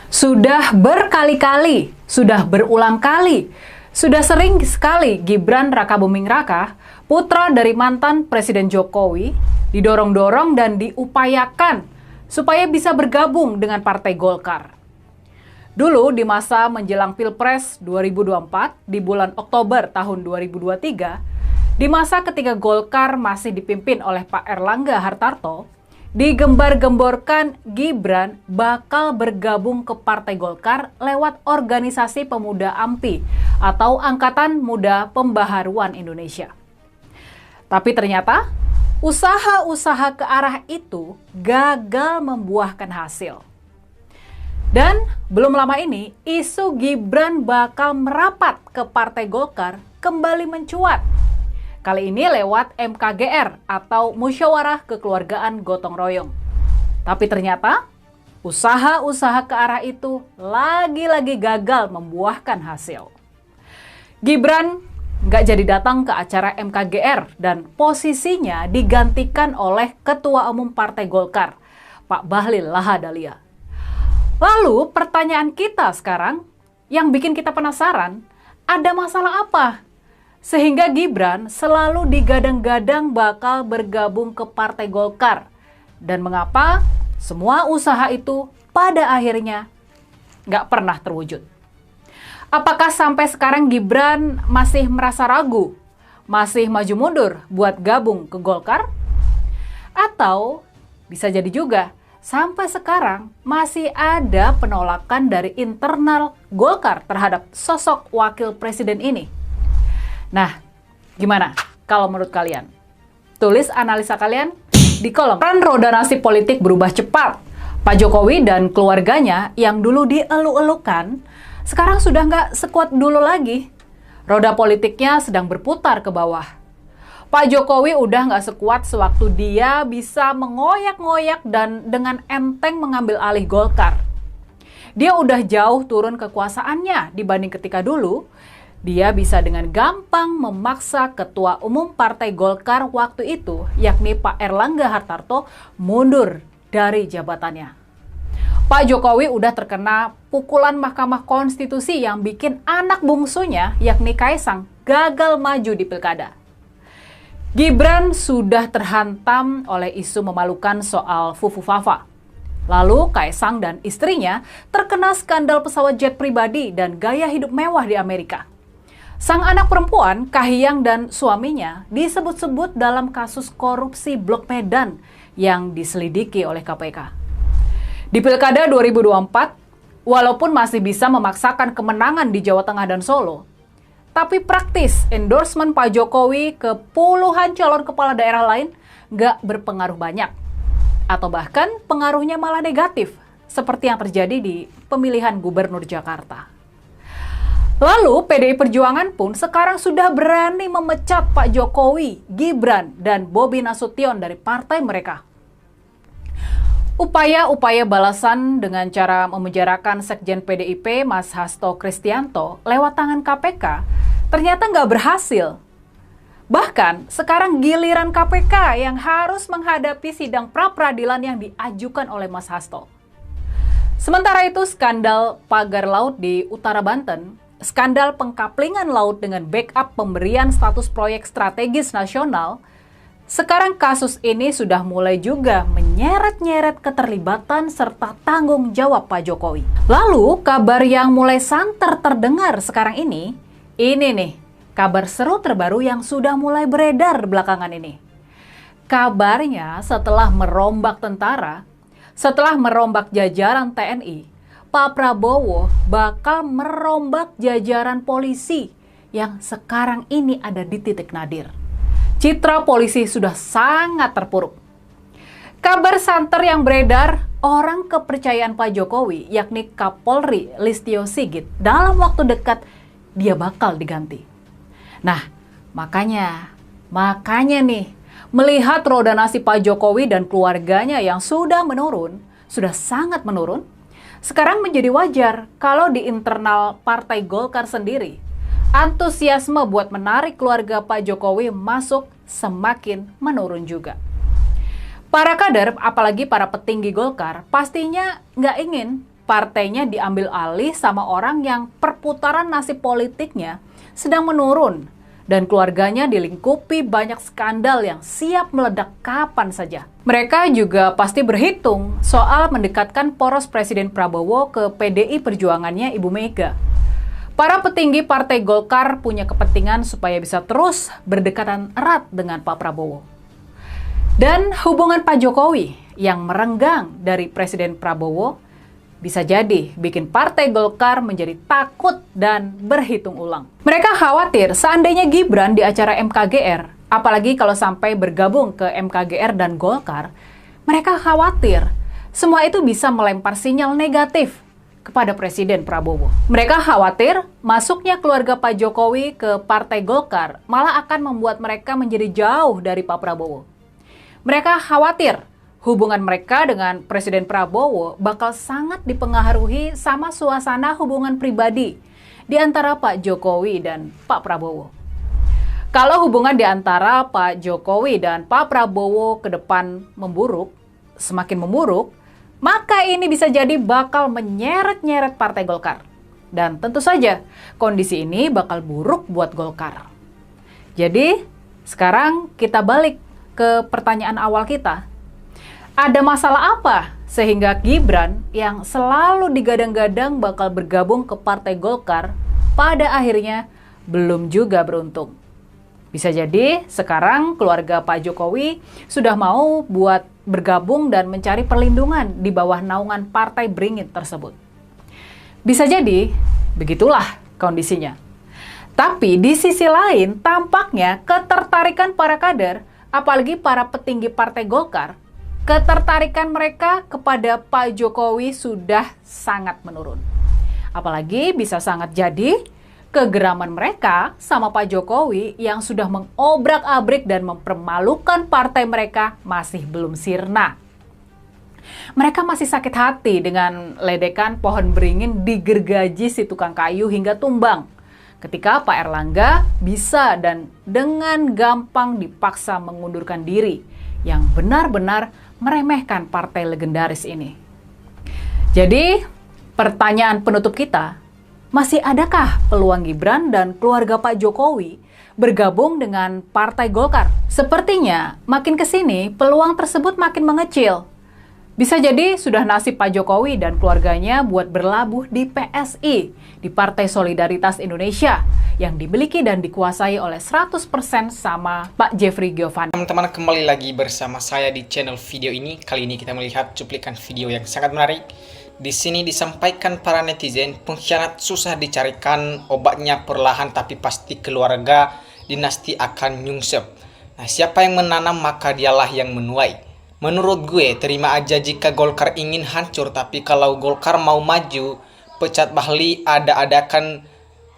Sudah berkali-kali, sudah berulang kali, sudah sering sekali Gibran Rakabuming Raka, putra dari mantan Presiden Jokowi, didorong-dorong dan diupayakan supaya bisa bergabung dengan Partai Golkar. Dulu di masa menjelang Pilpres 2024 di bulan Oktober tahun 2023, di masa ketika Golkar masih dipimpin oleh Pak Erlangga Hartarto, digembar-gemborkan Gibran bakal bergabung ke Partai Golkar lewat organisasi pemuda AMPI atau Angkatan Muda Pembaharuan Indonesia. Tapi ternyata usaha-usaha ke arah itu gagal membuahkan hasil. Dan belum lama ini, isu Gibran bakal merapat ke Partai Golkar kembali mencuat. Kali ini lewat MKGR atau Musyawarah Kekeluargaan Gotong Royong. Tapi ternyata usaha-usaha ke arah itu lagi-lagi gagal membuahkan hasil. Gibran nggak jadi datang ke acara MKGR dan posisinya digantikan oleh Ketua Umum Partai Golkar, Pak Bahlil Lahadalia. Lalu pertanyaan kita sekarang yang bikin kita penasaran, ada masalah apa? Sehingga Gibran selalu digadang-gadang bakal bergabung ke Partai Golkar. Dan mengapa semua usaha itu pada akhirnya nggak pernah terwujud. Apakah sampai sekarang Gibran masih merasa ragu, masih maju mundur buat gabung ke Golkar? Atau bisa jadi juga sampai sekarang masih ada penolakan dari internal Golkar terhadap sosok wakil presiden ini? Nah, gimana kalau menurut kalian? Tulis analisa kalian di kolom. Peran roda nasib politik berubah cepat. Pak Jokowi dan keluarganya yang dulu dieluk-elukan, sekarang sudah nggak sekuat dulu lagi. Roda politiknya sedang berputar ke bawah. Pak Jokowi udah nggak sekuat sewaktu dia bisa mengoyak-ngoyak dan dengan enteng mengambil alih Golkar. Dia udah jauh turun kekuasaannya dibanding ketika dulu. Dia bisa dengan gampang memaksa Ketua Umum Partai Golkar waktu itu, yakni Pak Erlangga Hartarto, mundur dari jabatannya. Pak Jokowi udah terkena pukulan Mahkamah Konstitusi yang bikin anak bungsunya, yakni Kaisang, gagal maju di pilkada. Gibran sudah terhantam oleh isu memalukan soal Fufu Fafa. Lalu Kaisang dan istrinya terkena skandal pesawat jet pribadi dan gaya hidup mewah di Amerika. Sang anak perempuan, Kahiyang dan suaminya disebut-sebut dalam kasus korupsi Blok Medan yang diselidiki oleh KPK. Di Pilkada 2024, walaupun masih bisa memaksakan kemenangan di Jawa Tengah dan Solo, tapi praktis endorsement Pak Jokowi ke puluhan calon kepala daerah lain nggak berpengaruh banyak. Atau bahkan pengaruhnya malah negatif, seperti yang terjadi di pemilihan Gubernur Jakarta. Lalu PDI Perjuangan pun sekarang sudah berani memecat Pak Jokowi, Gibran, dan Bobi Nasution dari partai mereka. Upaya-upaya balasan dengan cara memenjarakan Sekjen PDIP Mas Hasto Kristianto lewat tangan KPK ternyata nggak berhasil. Bahkan sekarang giliran KPK yang harus menghadapi sidang pra-peradilan yang diajukan oleh Mas Hasto. Sementara itu skandal pagar laut di Utara Banten, skandal pengkaplingan laut dengan backup pemberian status proyek strategis nasional, sekarang kasus ini sudah mulai juga menyeret-nyeret keterlibatan serta tanggung jawab Pak Jokowi. Lalu kabar yang mulai santer terdengar sekarang ini nih, kabar seru terbaru yang sudah mulai beredar belakangan ini. Kabarnya setelah merombak tentara, setelah merombak jajaran TNI, Pak Prabowo bakal merombak jajaran polisi yang sekarang ini ada di titik nadir. Citra polisi sudah sangat terpuruk. Kabar santer yang beredar, orang kepercayaan Pak Jokowi, yakni Kapolri Listio Sigit, dalam waktu dekat dia bakal diganti. Nah, makanya nih, melihat roda nasib Pak Jokowi dan keluarganya yang sudah menurun, sudah sangat menurun, sekarang menjadi wajar kalau di internal Partai Golkar sendiri, antusiasme buat menarik keluarga Pak Jokowi masuk semakin menurun juga. Para kader, apalagi para petinggi Golkar, pastinya nggak ingin partainya diambil alih sama orang yang perputaran nasib politiknya sedang menurun dan keluarganya dilingkupi banyak skandal yang siap meledak kapan saja. Mereka juga pasti berhitung soal mendekatkan poros Presiden Prabowo ke PDI Perjuangannya Ibu Mega. Para petinggi Partai Golkar punya kepentingan supaya bisa terus berdekatan erat dengan Pak Prabowo. Dan hubungan Pak Jokowi yang merenggang dari Presiden Prabowo bisa jadi bikin Partai Golkar menjadi takut dan berhitung ulang. Mereka khawatir seandainya Gibran di acara MKGR, apalagi kalau sampai bergabung ke MKGR dan Golkar, mereka khawatir semua itu bisa melempar sinyal negatif kepada Presiden Prabowo. Mereka khawatir masuknya keluarga Pak Jokowi ke Partai Golkar malah akan membuat mereka menjadi jauh dari Pak Prabowo. Mereka khawatir hubungan mereka dengan Presiden Prabowo bakal sangat dipengaruhi sama suasana hubungan pribadi di antara Pak Jokowi dan Pak Prabowo. Kalau hubungan di antara Pak Jokowi dan Pak Prabowo ke depan semakin memburuk, maka ini bisa jadi bakal menyeret-nyeret Partai Golkar. Dan tentu saja kondisi ini bakal buruk buat Golkar. Jadi sekarang kita balik ke pertanyaan awal kita. Ada masalah apa sehingga Gibran yang selalu digadang-gadang bakal bergabung ke Partai Golkar pada akhirnya belum juga beruntung? Bisa jadi sekarang keluarga Pak Jokowi sudah mau buat bergabung dan mencari perlindungan di bawah naungan Partai Beringin tersebut. Bisa jadi begitulah kondisinya. Tapi di sisi lain tampaknya ketertarikan para kader, apalagi para petinggi Partai Golkar, ketertarikan mereka kepada Pak Jokowi sudah sangat menurun. Apalagi bisa sangat jadi kegeraman mereka sama Pak Jokowi yang sudah mengobrak-abrik dan mempermalukan partai mereka masih belum sirna. Mereka masih sakit hati dengan ledekan pohon beringin digergaji si tukang kayu hingga tumbang. Ketika Pak Erlangga bisa dan dengan gampang dipaksa mengundurkan diri yang benar-benar meremehkan partai legendaris ini. Jadi, pertanyaan penutup kita, masih adakah peluang Gibran dan keluarga Pak Jokowi bergabung dengan Partai Golkar? Sepertinya makin kesini peluang tersebut makin mengecil. Bisa jadi sudah nasib Pak Jokowi dan keluarganya buat berlabuh di PSI, di Partai Solidaritas Indonesia, yang dimiliki dan dikuasai oleh 100% sama Pak Jeffrey Giovanni. Teman-teman, kembali lagi bersama saya di channel video ini. Kali ini kita melihat cuplikan video yang sangat menarik. Di sini disampaikan para netizen, pengkhianat susah dicarikan, obatnya perlahan tapi pasti keluarga dinasti akan nyungsep. Nah, siapa yang menanam maka dialah yang menuai. Menurut gue, terima aja jika Golkar ingin hancur, tapi kalau Golkar mau maju, pecat Bahli, ada-adakan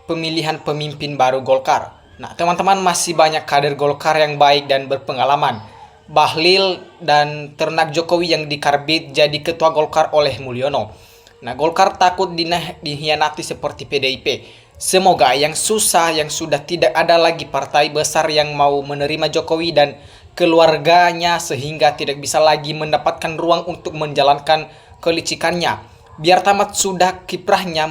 pemilihan pemimpin baru Golkar. Nah, teman-teman, masih banyak kader Golkar yang baik dan berpengalaman. Bahlil dan ternak Jokowi yang dikarbit jadi ketua Golkar oleh Mulyono. Nah, Golkar takut dihianati seperti PDIP. Semoga yang susah, yang sudah tidak ada lagi partai besar yang mau menerima Jokowi dan keluarganya sehingga tidak bisa lagi mendapatkan ruang untuk menjalankan kelicikannya. Biar tamat sudah kiprahnya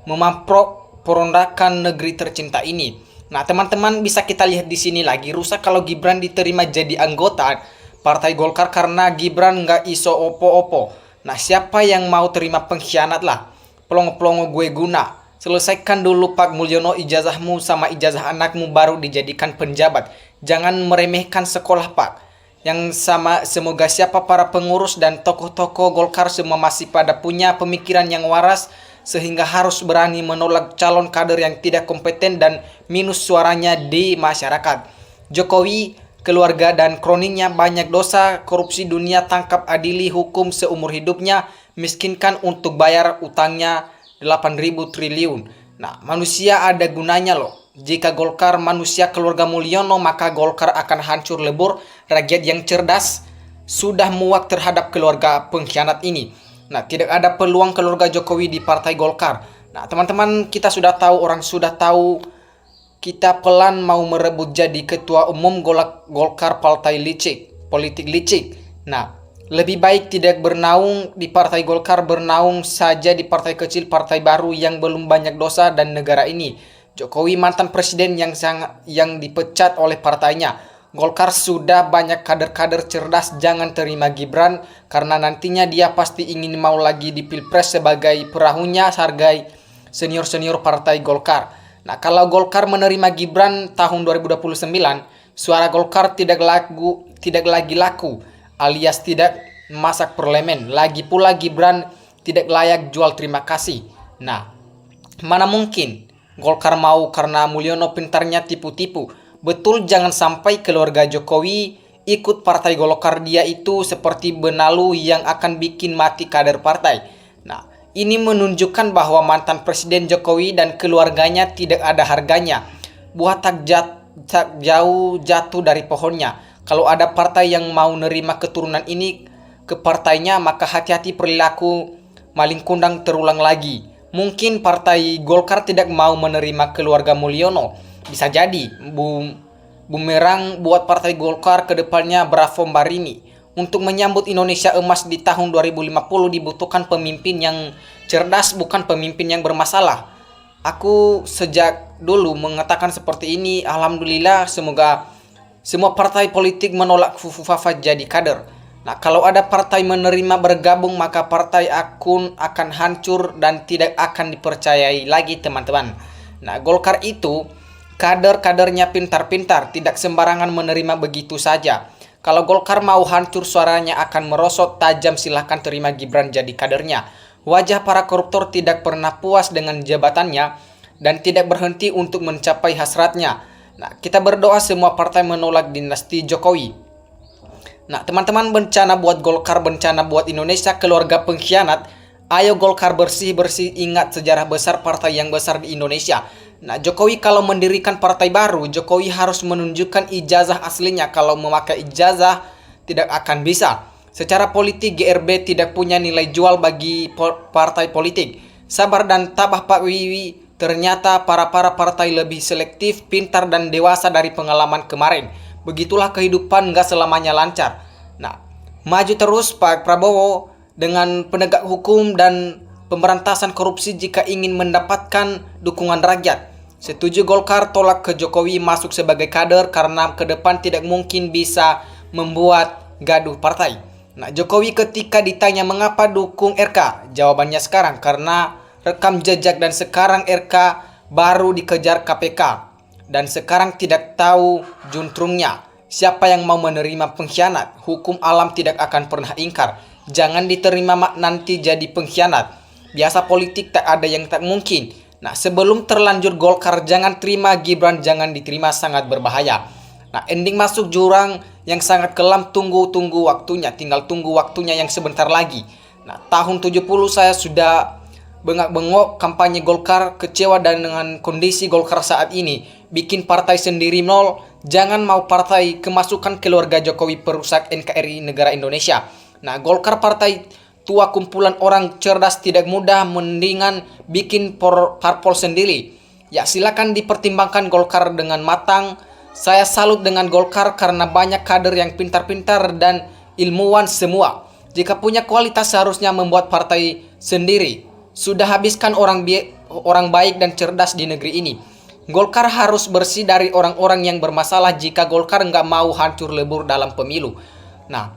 memperondakan negeri tercinta ini. Nah, teman-teman, bisa kita lihat di sini lagi rusak kalau Gibran diterima jadi anggota Partai Golkar karena Gibran nggak iso opo-opo. Nah, siapa yang mau terima pengkhianat lah? Pelongo-pelongo gue guna. Selesaikan dulu Pak Mulyono ijazahmu sama ijazah anakmu baru dijadikan penjabat. Jangan meremehkan sekolah Pak. Yang sama, semoga siapa para pengurus dan tokoh-tokoh Golkar semua masih pada punya pemikiran yang waras sehingga harus berani menolak calon kader yang tidak kompeten dan minus suaranya di masyarakat. Jokowi, keluarga dan kroninya banyak dosa, korupsi dunia, tangkap adili hukum seumur hidupnya, miskinkan untuk bayar utangnya 8.000 triliun. Nah, manusia ada gunanya loh. Jika Golkar manusia keluarga Mulyono, maka Golkar akan hancur lebur. Rakyat yang cerdas sudah muak terhadap keluarga pengkhianat ini. Nah, tidak ada peluang keluarga Jokowi di Partai Golkar. Nah, teman-teman, kita sudah tahu, orang sudah tahu, kita pelan mau merebut jadi ketua umum Golkar, partai licik, politik licik. Nah, Lebih baik tidak bernaung di Partai Golkar, bernaung saja di partai kecil, partai baru yang belum banyak dosa dan negara ini. Jokowi mantan presiden yang dipecat oleh partainya. Golkar sudah banyak kader-kader cerdas, jangan terima Gibran karena nantinya dia pasti ingin mau lagi di Pilpres sebagai perahunya hargai senior-senior partai Golkar. Nah, kalau Golkar menerima Gibran tahun 2029, suara Golkar tidak lagi laku alias tidak masak parlemen. Lagi pula Gibran tidak layak jual terima kasih. Nah, mana mungkin Golkar mau karena Mulyono pintarnya tipu-tipu. Betul, jangan sampai keluarga Jokowi ikut partai Golkar. Dia itu seperti benalu yang akan bikin mati kader partai. Nah, ini menunjukkan bahwa mantan Presiden Jokowi dan keluarganya tidak ada harganya. Buah tak jauh jatuh dari pohonnya. Kalau ada partai yang mau nerima keturunan ini ke partainya, maka hati-hati perilaku maling kundang terulang lagi. Mungkin partai Golkar tidak mau menerima keluarga Mulyono. Bisa jadi bumerang buat partai Golkar ke depannya. Bravo Marini. Untuk menyambut Indonesia emas di tahun 2050 dibutuhkan pemimpin yang cerdas, bukan pemimpin yang bermasalah. Aku sejak dulu mengatakan seperti ini. Alhamdulillah, semoga semua partai politik menolak Fufu Fafa jadi kader. Nah, kalau ada partai menerima bergabung, maka partai akan hancur dan tidak akan dipercayai lagi, teman-teman. Nah, Golkar itu kader-kadernya pintar-pintar, tidak sembarangan menerima begitu saja. Kalau Golkar mau hancur, suaranya akan merosot tajam, silahkan terima Gibran jadi kadernya. Wajah para koruptor tidak pernah puas dengan jabatannya dan tidak berhenti untuk mencapai hasratnya. Nah, kita berdoa semua partai menolak dinasti Jokowi. Nah, teman-teman, bencana buat Golkar, bencana buat Indonesia, keluarga pengkhianat. Ayo Golkar bersih-bersih, ingat sejarah besar partai yang besar di Indonesia. Nah, Jokowi kalau mendirikan partai baru, Jokowi harus menunjukkan ijazah aslinya. Kalau memakai ijazah, tidak akan bisa. Secara politik, GRB tidak punya nilai jual bagi partai politik. Sabar dan tabah Pak Wiwi. Ternyata para partai lebih selektif, pintar dan dewasa dari pengalaman kemarin. Begitulah kehidupan, gak selamanya lancar. Nah, maju terus Pak Prabowo dengan penegak hukum dan pemberantasan korupsi jika ingin mendapatkan dukungan rakyat. Setuju Golkar tolak ke Jokowi masuk sebagai kader karena ke depan tidak mungkin bisa membuat gaduh partai. Nah, Jokowi ketika ditanya mengapa dukung RK, jawabannya sekarang karena rekam jejak dan sekarang RK baru dikejar KPK dan sekarang tidak tahu juntrungnya. Siapa yang mau menerima pengkhianat? Hukum alam tidak akan pernah ingkar. Jangan diterima nanti jadi pengkhianat. Biasa politik tak ada yang tak mungkin. Nah, sebelum terlanjur Golkar jangan terima Gibran, jangan diterima, sangat berbahaya. Nah, ending masuk jurang yang sangat kelam. Tunggu waktunya, tinggal tunggu waktunya yang sebentar lagi. Nah, tahun 70 saya sudah bengak-bengok kampanye Golkar, kecewa dengan kondisi Golkar saat ini. Bikin partai sendiri nol, jangan mau partai kemasukan keluarga Jokowi perusak NKRI negara Indonesia. Nah, Golkar partai tua kumpulan orang cerdas tidak mudah, mendingan bikin parpol sendiri. Ya, silakan dipertimbangkan Golkar dengan matang. Saya salut dengan Golkar karena banyak kader yang pintar-pintar dan ilmuwan semua. Jika punya kualitas seharusnya membuat partai sendiri. Sudah habiskan orang baik dan cerdas di negeri ini. Golkar harus bersih dari orang-orang yang bermasalah jika Golkar nggak mau hancur lebur dalam pemilu. Nah,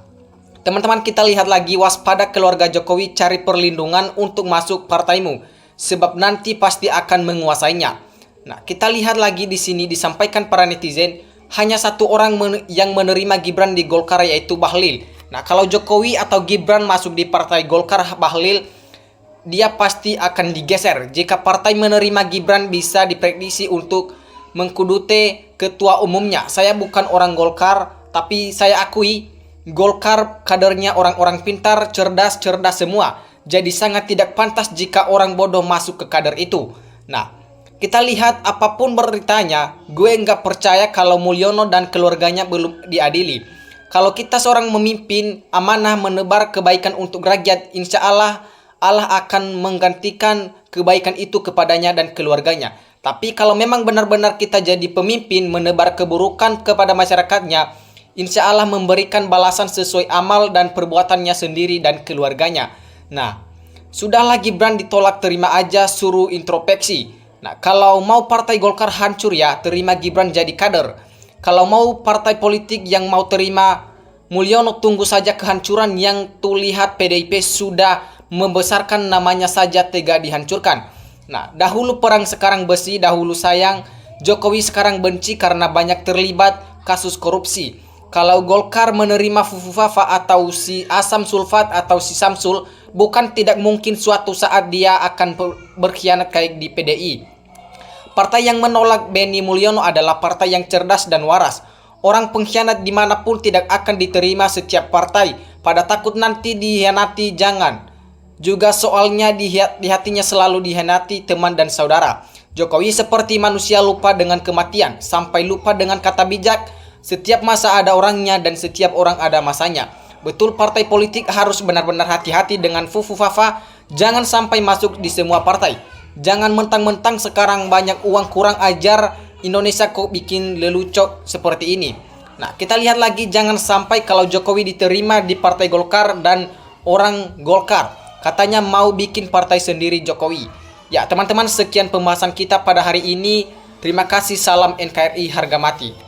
teman-teman, kita lihat lagi, waspada keluarga Jokowi, cari perlindungan untuk masuk partaimu. Sebab nanti pasti akan menguasainya. Nah, kita lihat lagi di sini disampaikan para netizen, hanya satu orang yang menerima Gibran di Golkar yaitu Bahlil. Nah, kalau Jokowi atau Gibran masuk di partai Golkar, Bahlil dia pasti akan digeser. Jika partai menerima Gibran bisa diprediksi untuk mengkudute ketua umumnya. Saya bukan orang Golkar, tapi saya akui Golkar kadernya orang-orang pintar, cerdas semua. Jadi sangat tidak pantas jika orang bodoh masuk ke kader itu. Nah, kita lihat apapun beritanya, gue nggak percaya kalau Mulyono dan keluarganya belum diadili. Kalau kita seorang memimpin amanah menebar kebaikan untuk rakyat, insya Allah akan menggantikan kebaikan itu kepadanya dan keluarganya. Tapi kalau memang benar-benar kita jadi pemimpin menebar keburukan kepada masyarakatnya, insya Allah memberikan balasan sesuai amal dan perbuatannya sendiri dan keluarganya. Nah, sudahlah Gibran ditolak, terima aja, suruh introspeksi. Nah, kalau mau Partai Golkar hancur ya, terima Gibran jadi kader. Kalau mau partai politik yang mau terima Mulyono, tunggu saja kehancuran yang tuh lihat PDIP sudah membesarkan namanya saja tega dihancurkan. Nah, dahulu perang sekarang besi, dahulu sayang, Jokowi sekarang benci karena banyak terlibat kasus korupsi. Kalau Golkar menerima Fufufafa atau si Asam Sulfat atau si Samsul, bukan tidak mungkin suatu saat dia akan berkhianat kayak di PDI. Partai yang menolak Benny Mulyono adalah partai yang cerdas dan waras. Orang pengkhianat dimanapun tidak akan diterima setiap partai. Pada takut nanti dihianati, jangan. Juga soalnya di hatinya selalu dihianati teman dan saudara. Jokowi seperti manusia lupa dengan kematian, sampai lupa dengan kata bijak. Setiap masa ada orangnya dan setiap orang ada masanya. Betul, partai politik harus benar-benar hati-hati dengan Fufufafa. Jangan sampai masuk di semua partai. Jangan mentang-mentang sekarang banyak uang, kurang ajar Indonesia kok bikin lelucon seperti ini. Nah, kita lihat lagi, jangan sampai kalau Jokowi diterima di Partai Golkar dan orang Golkar katanya mau bikin partai sendiri Jokowi. Ya teman-teman, sekian pembahasan kita pada hari ini. Terima kasih, salam NKRI harga mati.